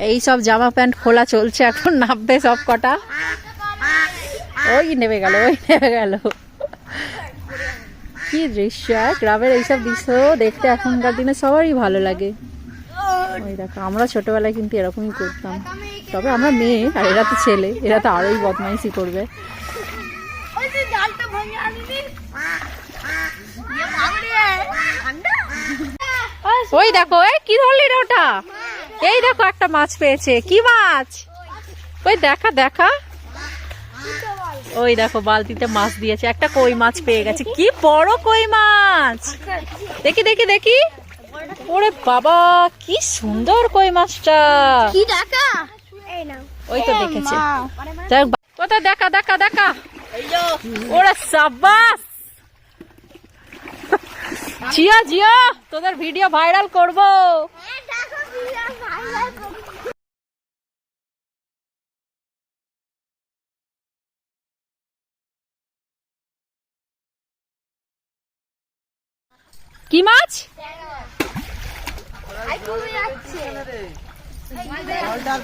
এই সব জামা প্যান্ট খোলা চলছে, এখন নামবে সব কটা। ওই নেমে গেল, ওই নেমে গেল। কি দৃশ্য! গ্রামের এইসব দৃশ্য দেখতে এখনকার দিনে সবারই ভালো লাগে। ওই দেখো, আমরা ছোটবেলায় কিন্তু এরকমই করতাম, তবে আমরা মেয়ে আর এরা তো ছেলে, এরা তো আরোই বদমাইশি করবে। ওই দেখো, এই কি ধরলি রে ওটা? এই দেখো একটা মাছ পেয়েছে। কি মাছ? ওই দেখা দেখা, ওই দেখো বালতিতে মাছ দিয়েছে, একটা কই মাছ পেয়ে গেছে। কি বড় কই মাছ! দেখি দেখি দেখি। ওরে বাবা, কি সুন্দর কই মাছটা! ওই তো দেখেছে। কোথায়? দেখা দেখা দেখা। ওরে সাবাস! জিয়া জিয়া, তোদের ভিডিও ভাইরাল করবো। কি মাছ?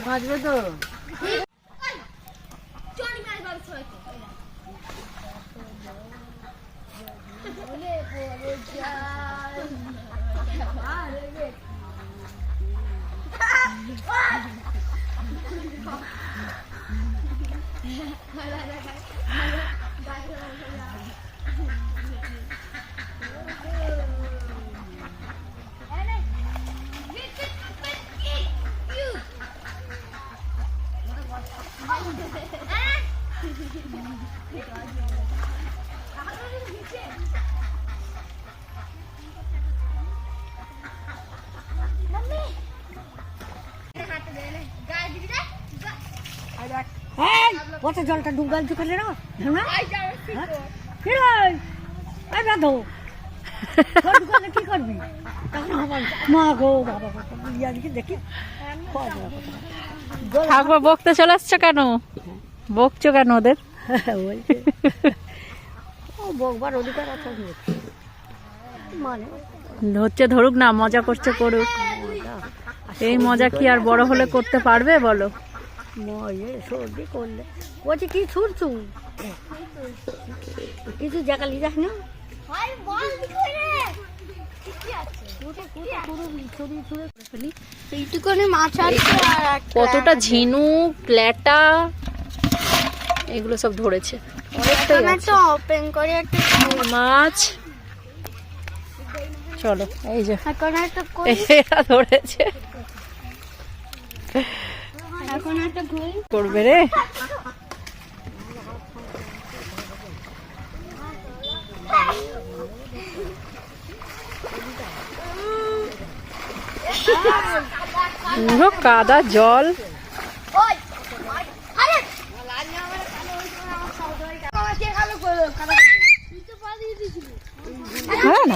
ভাজবে তো। জলটা ডুবাল চুকালে না কি করবি? মা গো বাবা, দেখি ঠাকুর বকতে চলে আসছো কেন? বকছো কেন ওদের? বকবার অধিকার আছে, মানে হচ্ছে ধরুক না, মজা করছে করুক। এই মজা কি আর বড় হলে করতে পারবে বলো? সর্দি করলে বলছি কি ছুটছু, কিছু জায়গালি যাস না। কতটা ঝিনুক, প্ল্যাটা, এগুলো সব ধরেছে। মাছ, চলো এই যে এরা ধরেছে। করবে রে। পুরো কাদা জল। হ্যাঁ না